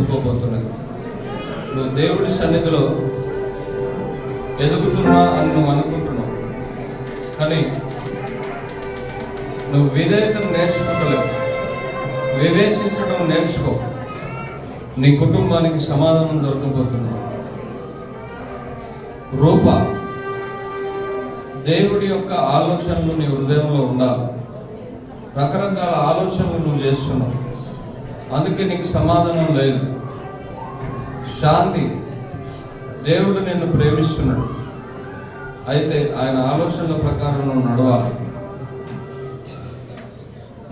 కోల్పోబోతున్నది. నువ్వు దేవుడి సన్నిధిలో ఎదుగుతున్నా అని నువ్వు అనుకుంటున్నావు, కానీ నువ్వు విధేయతను నేర్చుకోలేవు. వివేచించడం నేర్చుకో, నీ కుటుంబానికి సమాధానం దొరకబోతున్నావు. రూప, దేవుడి యొక్క ఆలోచనలు నీ హృదయంలో ఉండాలి. రకరకాల ఆలోచనలు నువ్వు చేస్తున్నావు, అందుకే నీకు సమాధానం లేదు. శాంతి, దేవుడు నిన్ను ప్రేమిస్తున్నాడు, అయితే ఆయన ఆలోచనల ప్రకారం నువ్వు నడవాలి.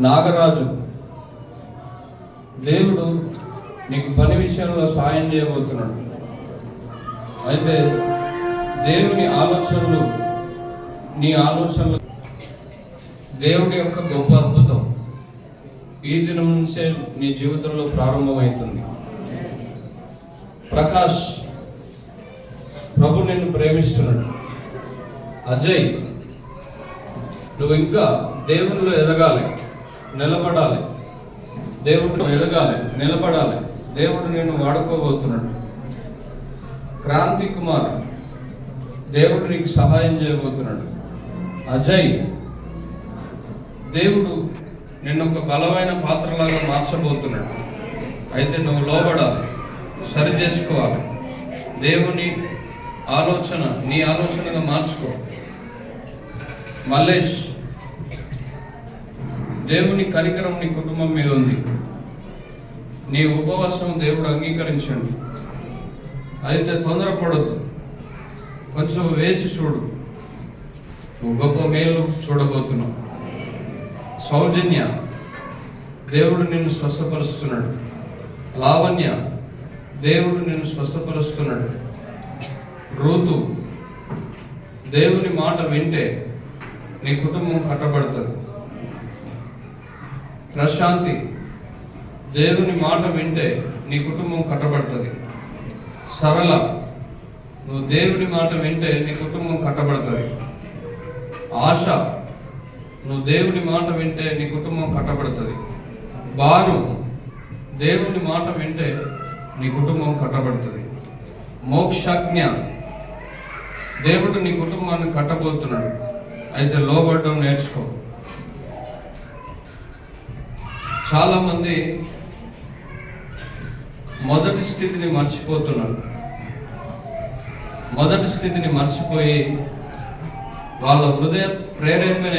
నాగరాజు, దేవుడు నీకు పని విషయంలో సాయం చేయబోతున్నాడు, అయితే దేవుని ఆలోచనలు నీ ఆలోచనలు దేవుడి యొక్క గొప్ప అద్భుతం ఈ దినం నుంచే నీ జీవితంలో ప్రారంభమవుతుంది. ప్రకాష్, ప్రభు నిన్ను ప్రేమిస్తున్నాడు. అజయ్, నువ్వు ఇంకా దేవునిలో ఎదగాలి, నిలబడాలి. దేవుడు ఎదగాలి, నిలబడాలి. దేవుడు నిన్ను వాడుకోబోతున్నాడు. క్రాంతి కుమార్, దేవుడు నీకు సహాయం చేయబోతున్నాడు. అజయ్, దేవుడు నిన్ను ఒక బలమైన పాత్రలాగా మార్చబోతున్నాడు, అయితే నువ్వు లోబడాలి, సరి చేసుకోవాలి. దేవుని ఆలోచన నీ ఆలోచనగా మార్చుకో. మల్లేష్, దేవుని కనికరం నీ కుటుంబం మీద ఉంది. నీ ఉపవాసం దేవుడు అంగీకరించండి, అయితే తొందరపడద్దు, కొంచెం వేచి చూడు. నువ్వు గొప్ప మేలు చూడబోతున్నావు. సౌజన్య, దేవుడు నిన్ను స్వస్థపరుస్తున్నాడు. లావణ్య, దేవుడు నిన్ను స్వస్థపరుస్తున్నాడు. ఋతు, దేవుని మాట వింటే నీ కుటుంబం కట్టబడుతుంది. ప్రశాంతి, దేవుని మాట వింటే నీ కుటుంబం కట్టబడుతుంది. సరళ, నువ్వు దేవుని మాట వింటే నీ కుటుంబం కట్టబడుతుంది. ఆశ, నువ్వు దేవుని మాట వింటే నీ కుటుంబం కట్టబడుతుంది. భాను, దేవుని మాట వింటే నీ కుటుంబం కట్టబడుతుంది. మోక్షజ్ఞ, దేవుడు నీ కుటుంబాన్ని కట్టబోతున్నాడు, అయితే లోబడడం నేర్చుకో. చాలామంది మొదటి స్థితిని మర్చిపోతున్నారు. మొదటి స్థితిని మర్చిపోయి వాళ్ళ హృదయ ప్రేరేపణ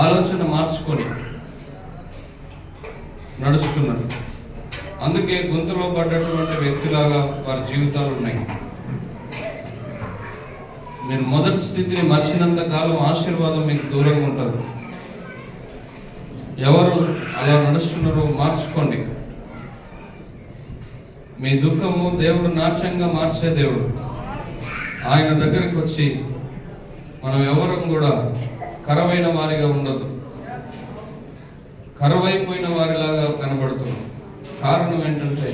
ఆలోచన మార్చుకొని నడుస్తున్నారు. అందుకే గుంతలో పడ్డటువంటి వ్యక్తిలాగా వారి జీవితాలు ఉన్నాయి. మీరు మొదటి స్థితిని మర్చినంత కాలం ఆశీర్వాదం మీకు దూరంగా ఉంటుంది. ఎవరు అలా నడుస్తున్నారో మార్చుకోండి. మీ దుఃఖము దేవుడు నాట్యంగా మార్చే దేవుడు. ఆయన దగ్గరికి వచ్చి మనం ఎవరం కూడా కరవైన వారిగా ఉండదు, కరువైపోయిన వారిలాగా కనబడుతున్నాం. కారణం ఏంటంటే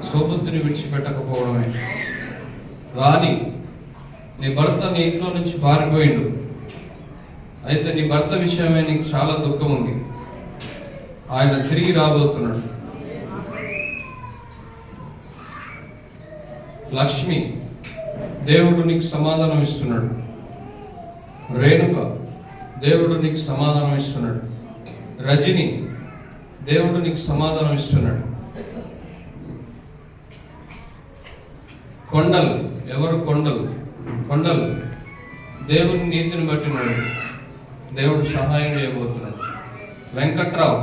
సోబుద్ధిని విడిచిపెట్టకపోవడమే. రాణి, నీ భర్త నీ ఇంట్లో నుంచి పారిపోయిండు, అయితే నీ భర్త విషయమే నీకు చాలా దుఃఖం ఉంది. ఆయన తిరిగి రాబోతున్నాడు. లక్ష్మి, దేవుడు నీకు సమాధానం ఇస్తున్నాడు. రేణుక, దేవుడు నీకు సమాధానం ఇస్తున్నాడు. రజని, దేవుడు నీకు సమాధానం ఇస్తున్నాడు. కొండలు, ఎవరు కొండలు? కొండలు, దేవుని నీతిని బట్టినాడు, దేవుడు సహాయం చేయబోతున్నాడు. వెంకట్రావు,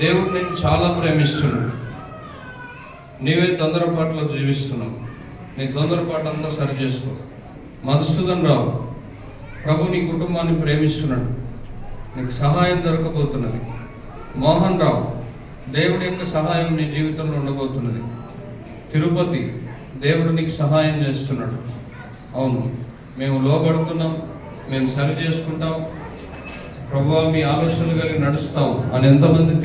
దేవుడు నేను చాలా ప్రేమిస్తున్నాడు, నీవే తొందరపాటులో జీవిస్తున్నావు, నీ తొందరపాటు అంతా సరి చేసుకో. మధుసూదన్ రావు, ప్రభు నీ కుటుంబాన్ని ప్రేమిస్తున్నాడు, నీకు సహాయం దొరకబోతున్నది. మోహన్ రావు, దేవుడి యొక్క సహాయం నీ జీవితంలో ఉండబోతున్నది. తిరుపతి, దేవుడు నీకు సహాయం చేస్తున్నాడు. అవును, మేము లోబడుతున్నాం, మేము సరి చేసుకుంటాం, ప్రభువా మీ ఆలోచనలు కలిగి నడుస్తాం అని ఎంతమంది